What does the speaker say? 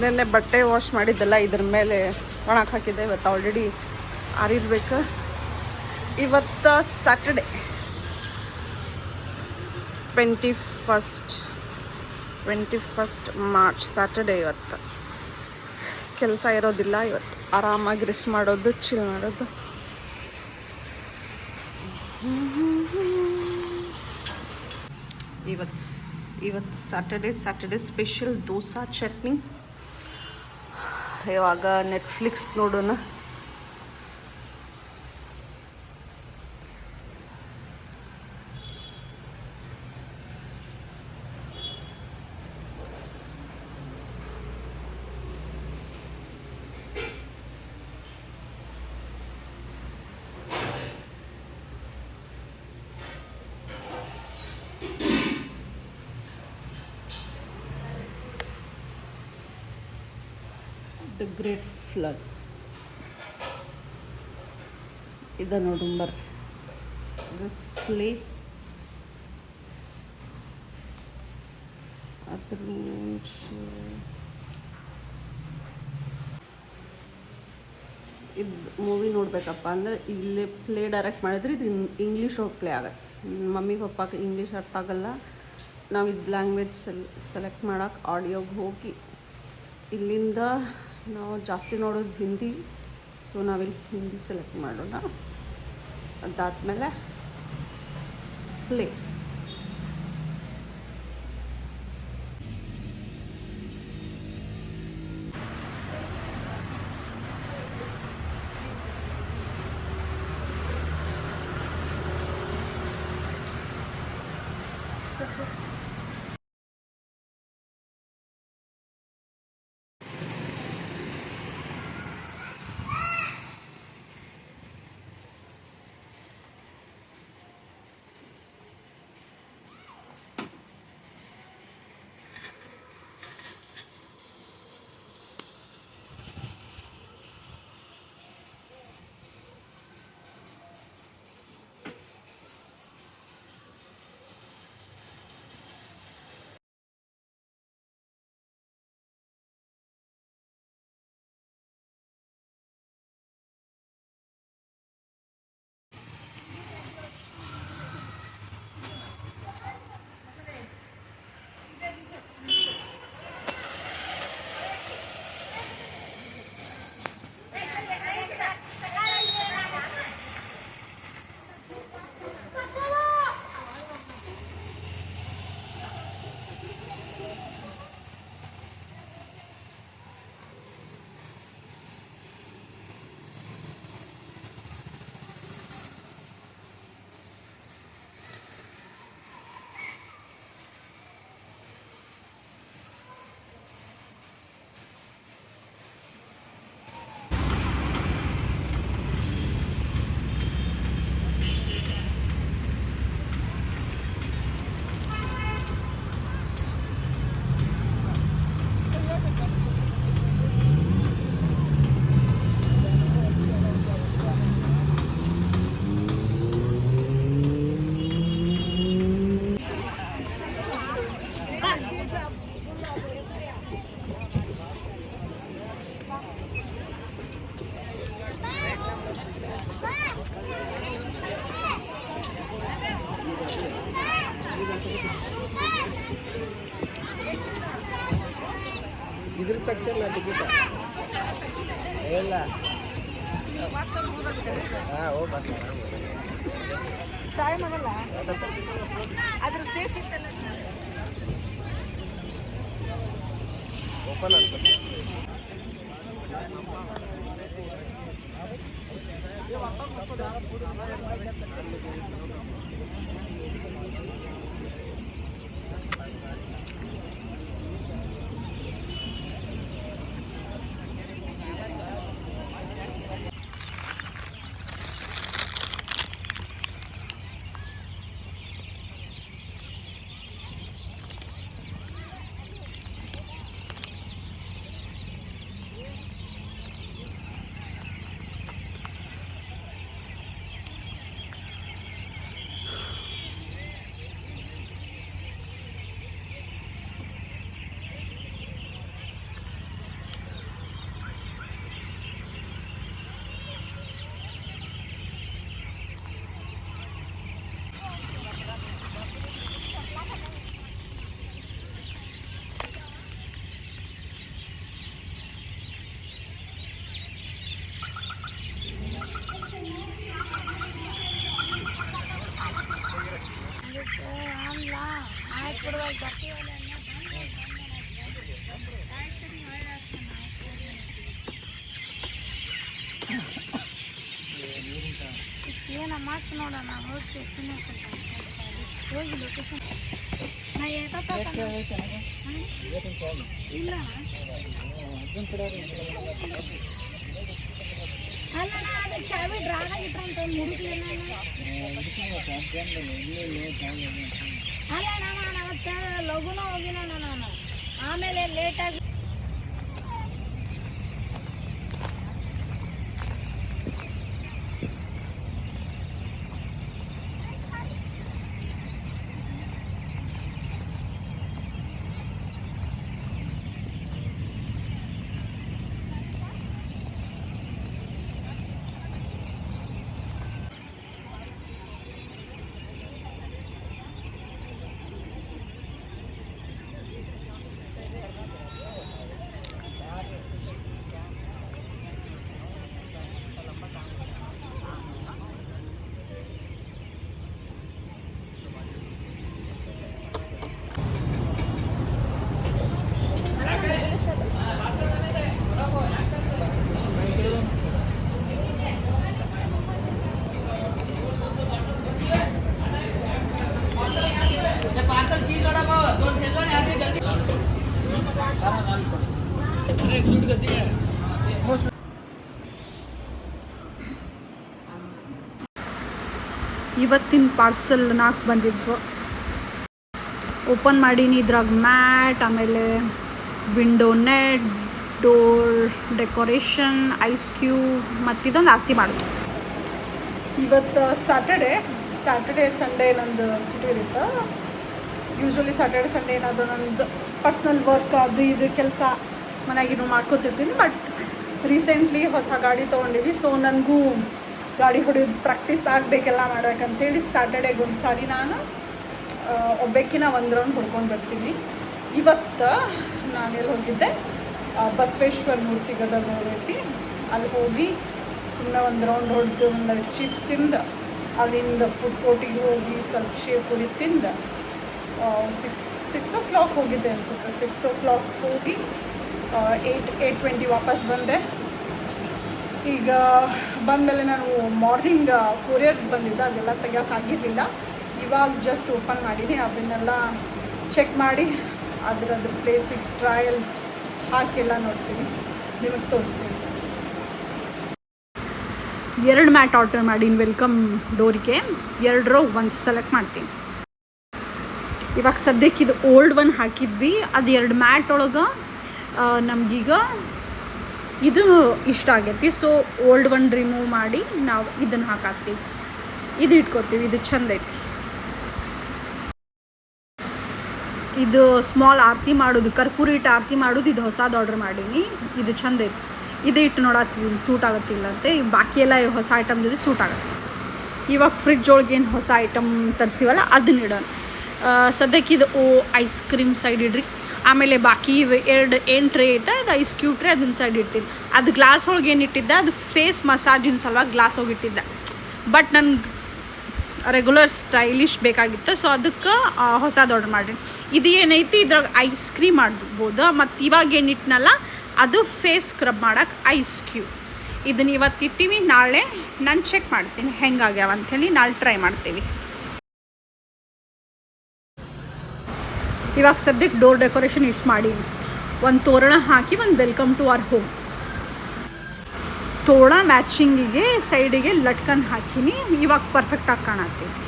ನೆನ್ನೆ ಬಟ್ಟೆ ವಾಶ್ ಮಾಡಿದ್ದೆಲ್ಲ ಇದ್ರ ಮೇಲೆ ಒಣಕ್ಕೆ ಹಾಕಿದ್ದೆ. ಇವತ್ತು ಆಲ್ರೆಡಿ ಆರಿರ್ಬೇಕು. ಇವತ್ತು ಸ್ಯಾಟರ್ಡೆ 21 ಮಾರ್ಚ್ ಸ್ಯಾಟರ್ಡೆ. ಇವತ್ತು ಕೆಲಸ ಇರೋದಿಲ್ಲ. ಇವತ್ತು ಆರಾಮಾಗಿ ರೆಸ್ಟ್ ಮಾಡೋದು, ಚಿಲ್ ಮಾಡೋದು. ಇವತ್ತು ಸ್ಯಾಟರ್ಡೆ ಸ್ಪೆಷಲ್ ದೋಸೆ ಚಟ್ನಿ. ಇವಾಗ ನೆಟ್ಫ್ಲಿಕ್ಸ್ ನೋಡೋಣ. The great flood. ಇದು ನೋಡುಂಬರ್ ಡಿಸ್ಪ್ಲೇ. ಅದ್ರ ಮುಂಚೆ ಇದು ಮೂವಿ ನೋಡಬೇಕಪ್ಪ ಅಂದರೆ ಇಲ್ಲಿ ಪ್ಲೇ ಡೈರೆಕ್ಟ್ ಮಾಡಿದ್ರೆ ಇದು ಇಂಗ್ಲೀಷ್ ಹೋಗಿ ಪ್ಲೇ ಆಗುತ್ತೆ. ಮಮ್ಮಿ ಪಪ್ಪಾಗೆ ಇಂಗ್ಲೀಷ್ ಅರ್ಥ ಆಗಲ್ಲ. ನಾವು ಇದು ಲ್ಯಾಂಗ್ವೇಜ್ ಸೆಲೆಕ್ಟ್ ಮಾಡೋಕೆ ಆಡಿಯೋಗೆ ಹೋಗಿ, ಇಲ್ಲಿಂದ ನಾವು ಜಾಸ್ತಿ ನೋಡೋದು ಹಿಂದಿ. ಸೊ ನಾವಿಲ್ಲಿ ಹಿಂದಿ ಸೆಲೆಕ್ಟ್ ಮಾಡೋಣ. ಅದಾದಮೇಲೆ ಪ್ಲೇ. ಇದ್ರ ತಕ್ಷಣ ಟಿಕೆಟ್ ಇಲ್ಲ. ಹಾಂ ಹೋಗಿ ಟೈಮ್ ಆಗಲ್ಲ. ಅದ್ರ ಸೇಫ್ ಇತ್ತಲ್ಲ. ಓಪನ್ ಅಂತ ಏನ ಮಾತು ನೋಡೋಣ ಹೋಗ್ತೀವಿ ಹೋಗಿ ಲೊಕೇಶನ್ ನಾ ಇಲ್ಲ ಅಲ್ಲ ಅದು ಚಾವಿ ಡ್ರಾಗ ಇಟ್ರಂತ ಮುಡುಕ್ಲೇನ ಅಲ್ಲ ನಾನು ಅವತ್ತು ಲಘುನ ಹೋಗಿನ ನಾನು ಆಮೇಲೆ ಲೇಟಾಗಿ ಇವತ್ತಿನ ಪಾರ್ಸಲ್ 4 ಬಂದಿದ್ವು. ಓಪನ್ ಮಾಡೀನಿ. ಇದ್ರಾಗ ಮ್ಯಾಟ್, ಆಮೇಲೆ window net, door decoration, ice cube ಮತ್ತು ಇದೊಂದು ಆರತಿ ಮಾಡಿದ್ವಿ. ಇವತ್ತು ಸ್ಯಾಟರ್ಡೆ ಸಂಡೇ ನಂದು ಸುಟಿ ಇರುತ್ತೆ. ಯೂಶ್ವಲಿ ಸ್ಯಾಟರ್ಡೆ ಸಂಡೇ ಏನಾದರೂ ನಂದು ಪರ್ಸ್ನಲ್ ವರ್ಕ್ ಅದು ಇದು ಕೆಲಸ ಮನೆಯಾಗಿನೂ ಮಾಡ್ಕೊತಿರ್ತೀನಿ. ಬಟ್ ರೀಸೆಂಟ್ಲಿ ಹೊಸ ಗಾಡಿ ತೊಗೊಂಡಿವಿ. ಸೊ ನನಗೂ ಗಾಡಿ ಹೊಡೆಯೋದು ಪ್ರಾಕ್ಟೀಸ್ ಆಗಬೇಕೆಲ್ಲ ಮಾಡ್ಬೇಕಂತೇಳಿ ಸ್ಯಾಟರ್ಡೇಗೆ ಒಂದು ಸಾರಿ ನಾನು ಒಬ್ಬಕ್ಕಿನ ಒಂದು ರೌಂಡ್ ಹೊಡ್ಕೊಂಡು ಬರ್ತೀನಿ. ಇವತ್ತು ನಾನೆಲ್ಲಿ ಹೋಗಿದ್ದೆ, ಬಸವೇಶ್ವರ ಮೂರ್ತಿ ಗದಗ ನೋಡೈತಿ. ಅಲ್ಲಿ ಹೋಗಿ ಸುಮ್ಮನೆ ಒಂದು ರೌಂಡ್ ಹೊಡೆದು ಒಂದೆರಡು ಚಿಪ್ಸ್ ತಿಂದು ಅಲ್ಲಿಂದ ಫುಡ್ ಕೋರ್ಟಿಗೆ ಹೋಗಿ ಸ್ವಲ್ಪ ಶೇವ್ ಪುರಿ ತಿಂದು 6 o'clock ಹೋಗಿದ್ದೆ ಅನಿಸುತ್ತೆ. 6 o'clock ಹೋಗಿ 8:20 ವಾಪಸ್ ಬಂದೆ. ಈಗ ಬಂದಮೇಲೆ ನಾನು ಮಾರ್ನಿಂಗ್ ಕೊರಿಯರ್ ಬಂದಿದ್ದೆ, ಅದೆಲ್ಲ ತೆಗಿಯೋಕ್ಕಾಗಿರಲಿಲ್ಲ. ಇವಾಗ ಜಸ್ಟ್ ಓಪನ್ ಮಾಡೀನಿ. ಅದನ್ನೆಲ್ಲ ಚೆಕ್ ಮಾಡಿ ಅದ್ರ ಪ್ಲೇಸಿಗೆ ಟ್ರಯಲ್ ಹಾಕಿಲ್ಲ ನೋಡ್ತೀನಿ, ನಿಮಗೆ ತೋರಿಸ್ತೀನಿ. 2 ಮ್ಯಾಟ್ ಆರ್ಡರ್ ಮಾಡೀನಿ ವೆಲ್ಕಮ್ ಡೋರಿಗೆ. 2 ಒಂದು ಸೆಲೆಕ್ಟ್ ಮಾಡ್ತೀನಿ. ಇವಾಗ ಸದ್ಯಕ್ಕೆ ಇದು ಓಲ್ಡ್ ಒನ್ ಹಾಕಿದ್ವಿ. ಅದು 2 ಮ್ಯಾಟ್ ಒಳಗೆ ನಮಗೀಗ ಇದು ಇಷ್ಟ ಆಗೈತಿ. ಸೊ ಓಲ್ಡ್ ಒನ್ ರಿಮೂವ್ ಮಾಡಿ ನಾವು ಇದನ್ನು ಹಾಕಾಕ್ತೀವಿ. ಇದು ಇಟ್ಕೋತೀವಿ. ಇದು ಚಂದ ಐತಿ. ಇದು ಸ್ಮಾಲ್ ಆರತಿ ಮಾಡೋದು, ಕರ್ಪೂರ ಇಟ್ಟು ಆರತಿ ಮಾಡೋದು, ಇದು ಹೊಸದು ಆರ್ಡ್ರ್ ಮಾಡೀನಿ. ಇದು ಚಂದ ಐತಿ. ಇದು ಇಟ್ಟು ನೋಡತ್ತೀವಿ ಸೂಟ್ ಆಗುತ್ತಿಲ್ಲ ಅಂತೆ. ಬಾಕಿ ಎಲ್ಲ ಹೊಸ ಐಟಮ್ ಜೊತೆ ಸೂಟ್ ಆಗುತ್ತೆ. ಇವಾಗ ಫ್ರಿಡ್ಜ್ ಒಳಗೆ ಏನು ಹೊಸ ಐಟಮ್ ತರಿಸಿವಲ್ಲ ಅದನ್ನ ಇಡೋಣ. ಸದ್ಯಕ್ಕೆ ಇದು ಐಸ್ ಕ್ರೀಮ್ ಸೈಡ್ ಇಡ್ರಿ. ಆಮೇಲೆ ಬಾಕಿ 2 ಟ್ರೇ ಐತೆ, ಅದು ಐಸ್ ಕ್ಯೂಬ್ ಟ್ರೇ ಅದನ್ನ ಸೈಡ್ ಇಡ್ತೀನಿ. ಅದು ಗ್ಲಾಸ್ ಒಳಗೆ ಏನು ಇಟ್ಟಿದ್ದೆ, ಅದು ಫೇಸ್ ಮಸಾಜಿನ ಸಲುವಾಗಿ ಗ್ಲಾಸ್ ಹೋಗಿ ಇಟ್ಟಿದ್ದೆ. ಬಟ್ ನನಗೆ ರೆಗ್ಯುಲರ್ ಸ್ಟೈಲಿಶ್ ಬೇಕಾಗಿತ್ತು. ಸೊ ಅದಕ್ಕೆ ಹೊಸದು ಆರ್ಡ್ರ್ ಮಾಡಿ. ಇದು ಏನೈತಿ, ಇದ್ರಾಗ ಐಸ್ ಕ್ರೀಮ್ ಮಾಡ್ಬೋದು. ಮತ್ತು ಇವಾಗ ಏನಿಟ್ಟನಲ್ಲ ಅದು ಫೇಸ್ ಸ್ಕ್ರಬ್ ಮಾಡೋಕ್ಕೆ ಐಸ್ ಕ್ಯೂಬ್. ಇದನ್ನ ಇವತ್ತು ಇಟ್ಟಿವಿ. ನಾಳೆ ನಾನು ಚೆಕ್ ಮಾಡ್ತೀನಿ ಹೆಂಗಾಗ್ಯಾವ ಅಂಥೇಳಿ. ನಾಳೆ ಟ್ರೈ ಮಾಡ್ತೀವಿ. ಇವಾಗ ಸದ್ಯಕ್ಕೆ ಡೋರ್ ಡೆಕೋರೇಷನ್ ಇಷ್ಟು ಮಾಡಿ, ಒಂದು ತೋರಣ ಹಾಕಿ ಒಂದು ವೆಲ್ಕಮ್ ಟು ಅವರ್ ಹೋಮ್. ತೋರಣ ಮ್ಯಾಚಿಂಗಿಗೆ ಸೈಡಿಗೆ ಲಟ್ಕನ್ ಹಾಕಿನಿ. ಇವಾಗ ಪರ್ಫೆಕ್ಟಾಗಿ ಕಾಣತ್ತೈತಿ.